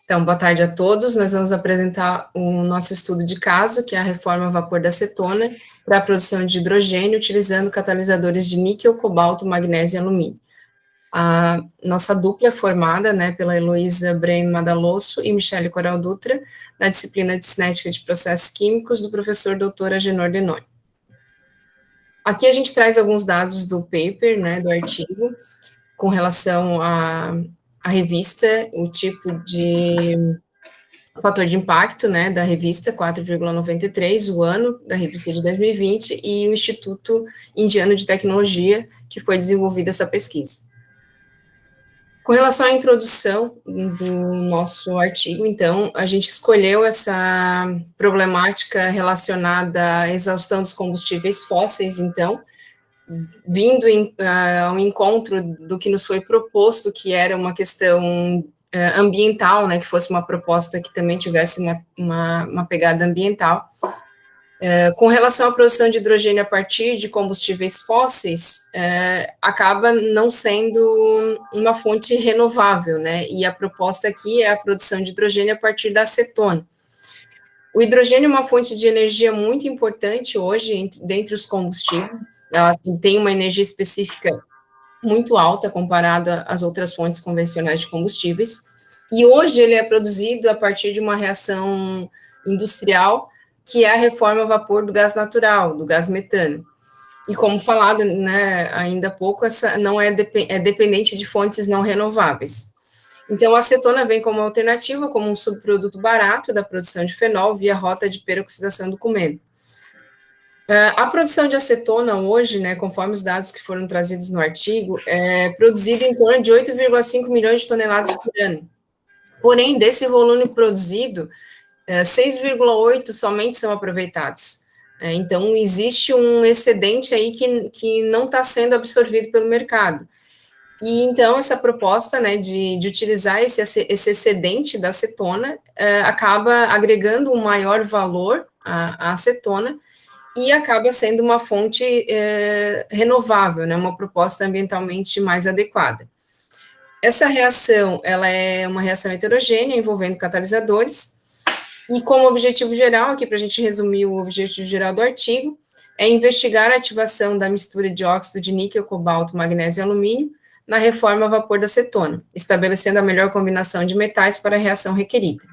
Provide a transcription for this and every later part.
Então, boa tarde a todos. Nós vamos apresentar o nosso estudo de caso, que é a reforma a vapor da acetona para a produção de hidrogênio utilizando catalisadores de níquel, cobalto, magnésio e alumínio. A nossa dupla é formada, pela Heloísa Breno Madalosso e Michele Coral Dutra, na disciplina de cinética de processos químicos do professor Dr. Agenor Denoni. Aqui a gente traz alguns dados do paper, do artigo, com relação à revista, o tipo de fator de impacto, da revista 4,93, o ano da revista de 2020, e o Instituto Indiano de Tecnologia, que foi desenvolvida essa pesquisa. Com relação à introdução do nosso artigo, então, a gente escolheu essa problemática relacionada à exaustão dos combustíveis fósseis, então, vindo ao encontro do que nos foi proposto, que era uma questão ambiental, que fosse uma proposta que também tivesse uma pegada ambiental. Com relação à produção de hidrogênio a partir de combustíveis fósseis, acaba não sendo uma fonte renovável, e a proposta aqui é a produção de hidrogênio a partir da acetona. O hidrogênio é uma fonte de energia muito importante hoje dentre os combustíveis. Ela tem uma energia específica muito alta comparada às outras fontes convencionais de combustíveis, e hoje ele é produzido a partir de uma reação industrial, que é a reforma a vapor do gás natural, do gás metano. E como falado, ainda há pouco, essa não é dependente de fontes não renováveis. Então, a acetona vem como alternativa, como um subproduto barato da produção de fenol via rota de peroxidação do cumeno. A produção de acetona hoje, conforme os dados que foram trazidos no artigo, é produzida em torno de 8,5 milhões de toneladas por ano. Porém, desse volume produzido, 6,8 somente são aproveitados. Então, existe um excedente aí que não está sendo absorvido pelo mercado. E, então, essa proposta, de utilizar esse excedente da acetona acaba agregando um maior valor à acetona e acaba sendo uma fonte renovável, uma proposta ambientalmente mais adequada. Essa reação, ela é uma reação heterogênea envolvendo catalisadores, e como objetivo geral, aqui para a gente resumir o objetivo geral do artigo, é investigar a ativação da mistura de óxido de níquel, cobalto, magnésio e alumínio na reforma a vapor da acetona, estabelecendo a melhor combinação de metais para a reação requerida.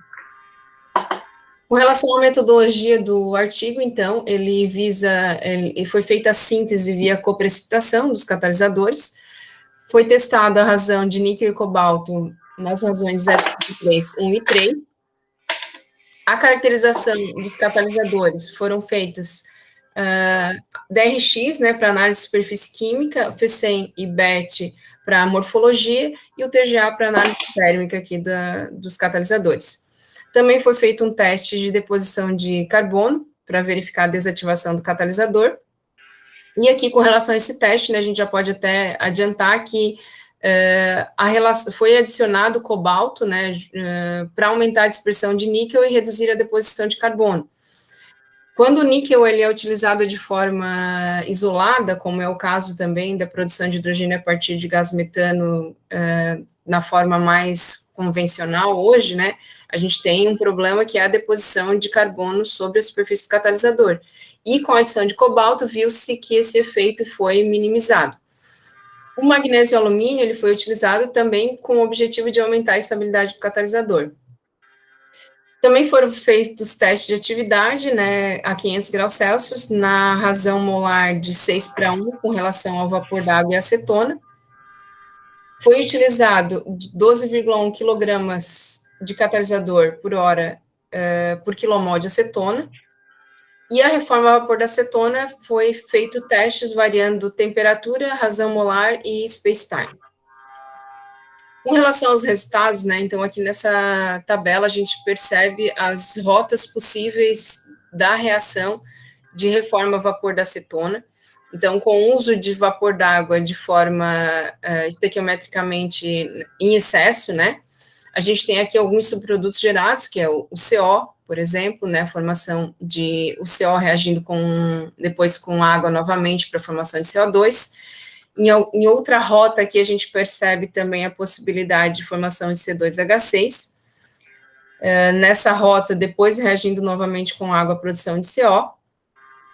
Com relação à metodologia do artigo, então, ele foi feita a síntese via coprecipitação dos catalisadores, foi testada a razão de níquel e cobalto nas razões 0,3, 1 e 3. A caracterização dos catalisadores foram feitas DRX, para análise de superfície química, FECEM e BET para morfologia, e o TGA para análise térmica aqui dos catalisadores. Também foi feito um teste de deposição de carbono para verificar a desativação do catalisador. E aqui, com relação a esse teste, a gente já pode até adiantar que foi adicionado cobalto, para aumentar a dispersão de níquel e reduzir a deposição de carbono. Quando o níquel ele é utilizado de forma isolada, como é o caso também da produção de hidrogênio a partir de gás metano na forma mais convencional hoje, a gente tem um problema que é a deposição de carbono sobre a superfície do catalisador. E com a adição de cobalto, viu-se que esse efeito foi minimizado. O magnésio e o alumínio ele foi utilizado também com o objetivo de aumentar a estabilidade do catalisador. Também foram feitos testes de atividade, a 500 graus Celsius, na razão molar de 6:1, com relação ao vapor d'água e acetona. Foi utilizado 12,1 kg de catalisador por hora por quilomol de acetona. E a reforma a vapor da acetona foi feito testes variando temperatura, razão molar e space time. Com relação aos resultados, então aqui nessa tabela a gente percebe as rotas possíveis da reação de reforma a vapor da acetona. Então, com o uso de vapor d'água de forma estequiometricamente em excesso, a gente tem aqui alguns subprodutos gerados, que é o CO, por exemplo, a formação de o CO reagindo depois com água novamente para a formação de CO2. Em outra rota aqui, a gente percebe também a possibilidade de formação de C2H6. nessa rota, depois reagindo novamente com água, a produção de CO.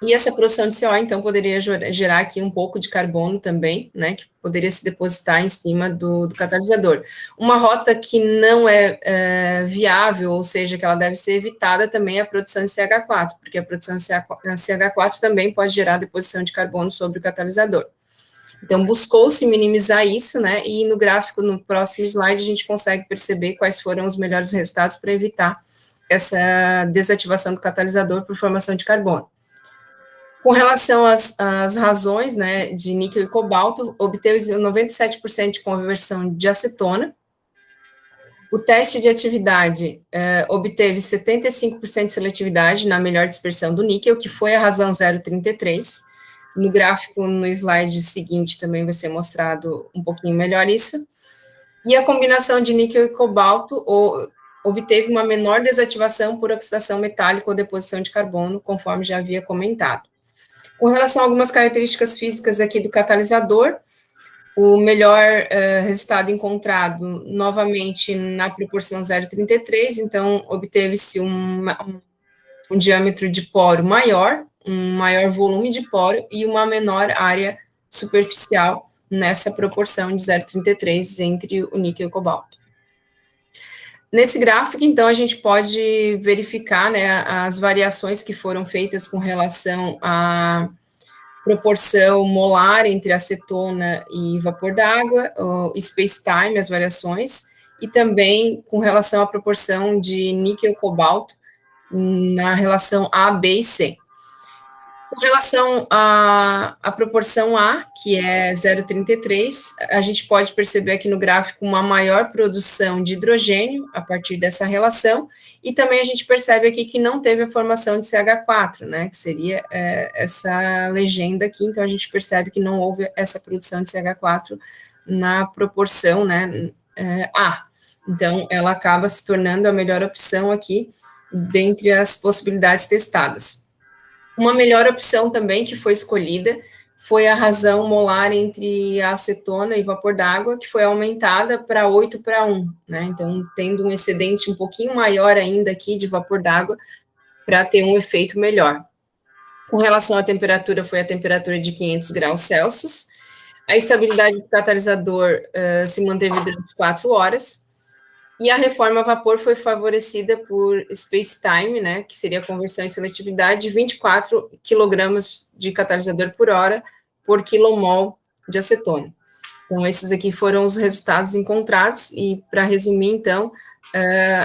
E essa produção de CO, então, poderia gerar aqui um pouco de carbono também, né, que poderia se depositar em cima do catalisador. Uma rota que não é viável, ou seja, que ela deve ser evitada também é a produção de CH4, porque a produção de CH4 também pode gerar deposição de carbono sobre o catalisador. Então, buscou-se minimizar isso, né, e no gráfico, no próximo slide, a gente consegue perceber quais foram os melhores resultados para evitar essa desativação do catalisador por formação de carbono. Com relação às razões, né, de níquel e cobalto, obteve 97% de conversão de acetona. O teste de atividade obteve 75% de seletividade na melhor dispersão do níquel, que foi a razão 0,33. No gráfico, no slide seguinte, também vai ser mostrado um pouquinho melhor isso. E a combinação de níquel e cobalto obteve uma menor desativação por oxidação metálica ou deposição de carbono, conforme já havia comentado. Com relação a algumas características físicas aqui do catalisador, o melhor resultado encontrado, novamente, na proporção 0,33, então, obteve-se um diâmetro de poro maior, um maior volume de poro e uma menor área superficial nessa proporção de 0,33 entre o níquel e o cobalto. Nesse gráfico, então, a gente pode verificar, né, as variações que foram feitas com relação à proporção molar entre acetona e vapor d'água, o space-time, as variações, e também com relação à proporção de níquel-cobalto na relação A, B e C. Com relação à proporção A, que é 0,33, a gente pode perceber aqui no gráfico uma maior produção de hidrogênio a partir dessa relação, e também a gente percebe aqui que não teve a formação de CH4, né, que seria essa legenda aqui, então a gente percebe que não houve essa produção de CH4 na proporção, né, A. Então, ela acaba se tornando a melhor opção aqui, dentre as possibilidades testadas. Uma melhor opção também que foi escolhida foi a razão molar entre a acetona e vapor d'água, que foi aumentada para 8:1, né? Então, tendo um excedente um pouquinho maior ainda aqui de vapor d'água, para ter um efeito melhor. Com relação à temperatura, foi a temperatura de 500 graus Celsius. A estabilidade do catalisador se manteve durante 4 horas. E a reforma a vapor foi favorecida por space-time, né, que seria a conversão em seletividade de 24 kg de catalisador por hora por quilomol de acetona. Então, esses aqui foram os resultados encontrados, e para resumir, então,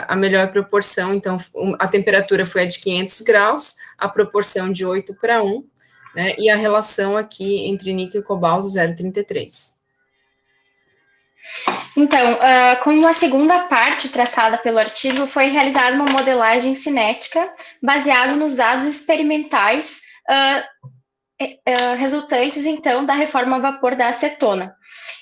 a melhor proporção, então, a temperatura foi a de 500 graus, a proporção de 8:1, né, e a relação aqui entre níquel e cobalto 0,33. Então, como a segunda parte tratada pelo artigo, foi realizada uma modelagem cinética baseada nos dados experimentais resultantes, então, da reforma a vapor da acetona.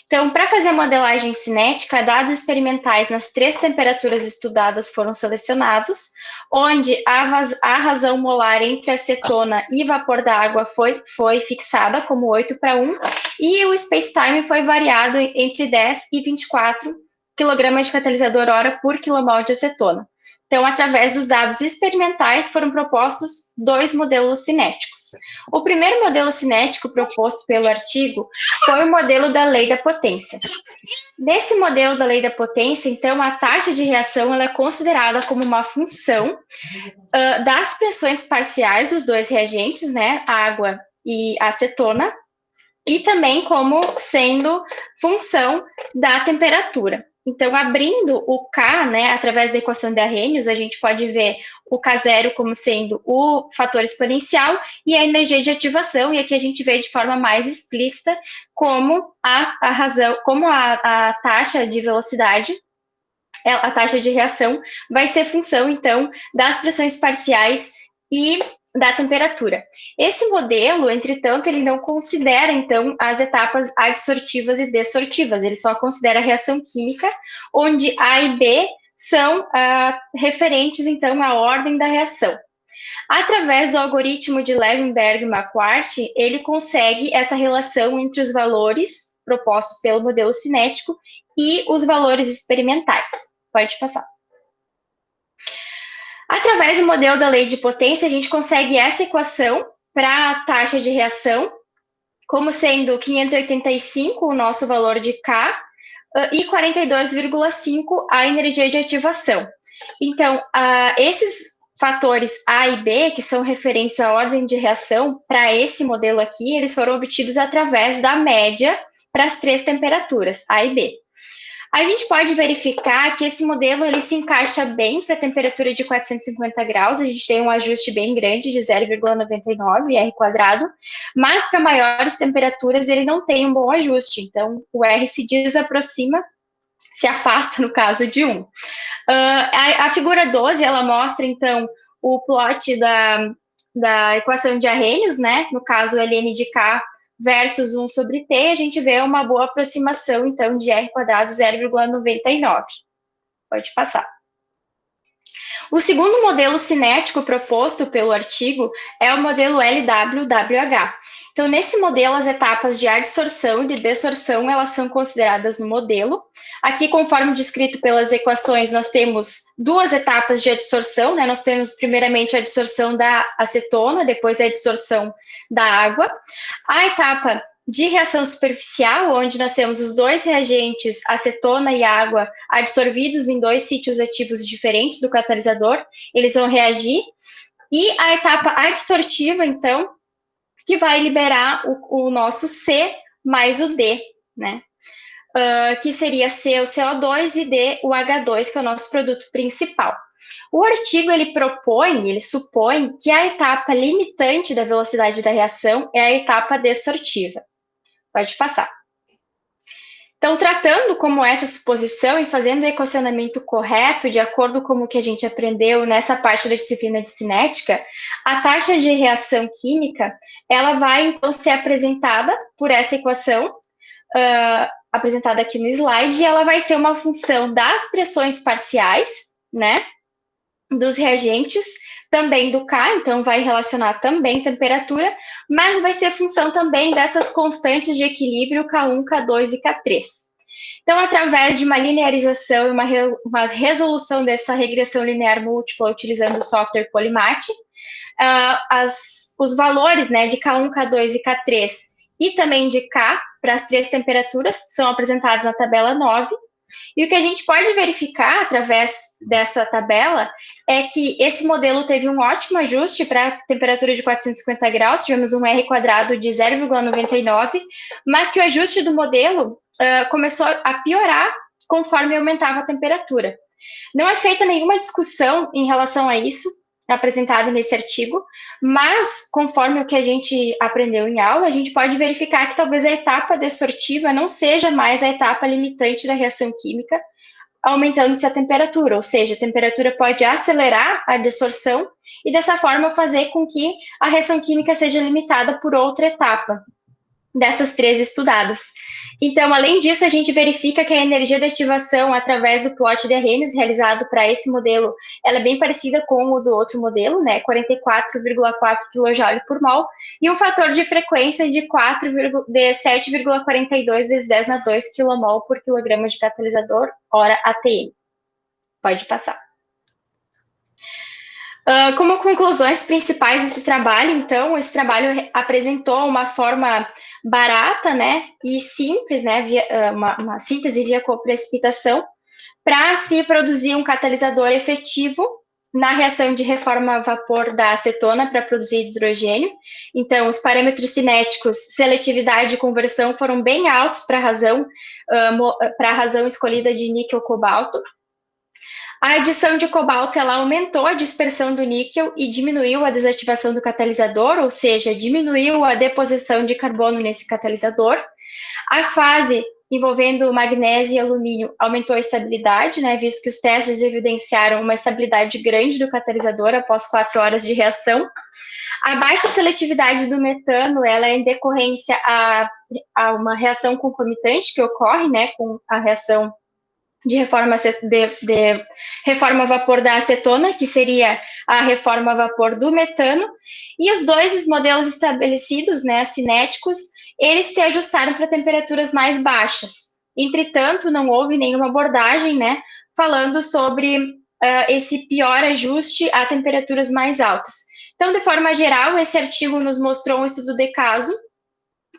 Então, para fazer a modelagem cinética, dados experimentais nas 3 temperaturas estudadas foram selecionados, onde a razão molar entre acetona e vapor da água foi fixada como 8:1, e o space-time foi variado entre 10 e 24 kg de catalisador hora por quilomol de acetona. Então, através dos dados experimentais, foram propostos 2 modelos cinéticos. O primeiro modelo cinético proposto pelo artigo foi o modelo da lei da potência. Nesse modelo da lei da potência, então, a taxa de reação ela é considerada como uma função das pressões parciais dos 2 reagentes, né, água e acetona, e também como sendo função da temperatura. Então, abrindo o K, né, através da equação de Arrhenius, a gente pode ver o K0 como sendo o fator exponencial e a energia de ativação, e aqui a gente vê de forma mais explícita como a razão, como a taxa de velocidade, a taxa de reação, vai ser função, então, das pressões parciais e da temperatura. Esse modelo, entretanto, ele não considera, então, as etapas adsortivas e dessortivas, ele só considera a reação química, onde A e B são referentes, então, à ordem da reação. Através do algoritmo de Levenberg-Marquardt, ele consegue essa relação entre os valores propostos pelo modelo cinético e os valores experimentais. Pode passar. Através do modelo da lei de potência, a gente consegue essa equação para a taxa de reação, como sendo 585 o nosso valor de K e 42,5 a energia de ativação. Então, esses fatores A e B, que são referentes à ordem de reação, para esse modelo aqui, eles foram obtidos através da média para as 3 temperaturas, A e B. A gente pode verificar que esse modelo ele se encaixa bem para a temperatura de 450 graus, a gente tem um ajuste bem grande de 0,99 R², mas para maiores temperaturas ele não tem um bom ajuste, então o R se desaproxima, se afasta no caso de 1. A figura 12, ela mostra então o plot da equação de Arrhenius, né, no caso ln de K versus 1 sobre T, a gente vê uma boa aproximação, então, de R² 0,99. Pode passar. O segundo modelo cinético proposto pelo artigo é o modelo LWWH. Então, nesse modelo, as etapas de adsorção e de desorção, elas são consideradas no modelo. Aqui, conforme descrito pelas equações, nós temos 2 etapas de adsorção, né? Nós temos, primeiramente, a adsorção da acetona, depois a adsorção da água. A etapa de reação superficial, onde nós temos os 2 reagentes, acetona e água, adsorvidos em 2 sítios ativos diferentes do catalisador, eles vão reagir. E a etapa adsortiva, então, que vai liberar o nosso C mais o D, né? Que seria C o CO2 e D o H2, que é o nosso produto principal. O artigo, ele supõe que a etapa limitante da velocidade da reação é a etapa desortiva. Pode passar. Então, tratando como essa suposição e fazendo o equacionamento correto, de acordo com o que a gente aprendeu nessa parte da disciplina de cinética, a taxa de reação química, ela vai, então, ser apresentada por essa equação, apresentada aqui no slide, e ela vai ser uma função das pressões parciais, né, dos reagentes, também do K, então vai relacionar também temperatura, mas vai ser função também dessas constantes de equilíbrio K1, K2 e K3. Então, através de uma linearização e uma resolução dessa regressão linear múltipla utilizando o software Polymath, os valores, né, de K1, K2 e K3 e também de K para as 3 temperaturas são apresentados na tabela 9. E o que a gente pode verificar através dessa tabela é que esse modelo teve um ótimo ajuste para a temperatura de 450 graus, tivemos um R² de 0,99, mas que o ajuste do modelo começou a piorar conforme aumentava a temperatura. Não é feita nenhuma discussão em relação a isso, apresentada nesse artigo, mas, conforme o que a gente aprendeu em aula, a gente pode verificar que talvez a etapa desortiva não seja mais a etapa limitante da reação química, aumentando-se a temperatura, ou seja, a temperatura pode acelerar a desorção e, dessa forma, fazer com que a reação química seja limitada por outra etapa dessas 3 estudadas. Então, além disso, a gente verifica que a energia de ativação através do plot de Arrhenius realizado para esse modelo, ela é bem parecida com o do outro modelo, né, 44,4 kJ por mol, e um fator de frequência de 7,42 vezes 10 na 2 kmol por quilograma de catalisador, hora ATM. Pode passar. Como conclusões principais desse trabalho, então, esse trabalho apresentou uma forma barata, né, e simples, né, uma síntese via coprecipitação, para se produzir um catalisador efetivo na reação de reforma a vapor da acetona para produzir hidrogênio. Então, os parâmetros cinéticos, seletividade e conversão foram bem altos para a razão escolhida de níquel-cobalto. A adição de cobalto, ela aumentou a dispersão do níquel e diminuiu a desativação do catalisador, ou seja, diminuiu a deposição de carbono nesse catalisador. A fase envolvendo magnésio e alumínio aumentou a estabilidade, né, visto que os testes evidenciaram uma estabilidade grande do catalisador após 4 horas de reação. A baixa seletividade do metano, ela é em decorrência a uma reação concomitante que ocorre, né, com a reação de reforma a vapor da acetona, que seria a reforma a vapor do metano, e os 2 modelos estabelecidos, né, cinéticos, eles se ajustaram para temperaturas mais baixas. Entretanto, não houve nenhuma abordagem, né, falando sobre esse pior ajuste a temperaturas mais altas. Então, de forma geral, esse artigo nos mostrou um estudo de caso,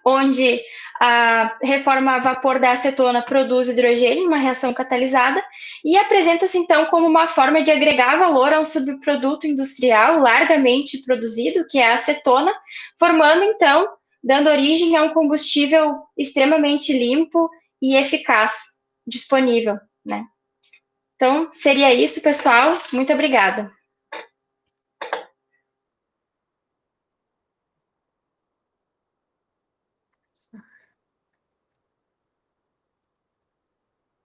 onde a reforma a vapor da acetona produz hidrogênio em uma reação catalisada e apresenta-se, então, como uma forma de agregar valor a um subproduto industrial largamente produzido, que é a acetona, formando, então, dando origem a um combustível extremamente limpo e eficaz disponível, né? Então, seria isso, pessoal. Muito obrigada.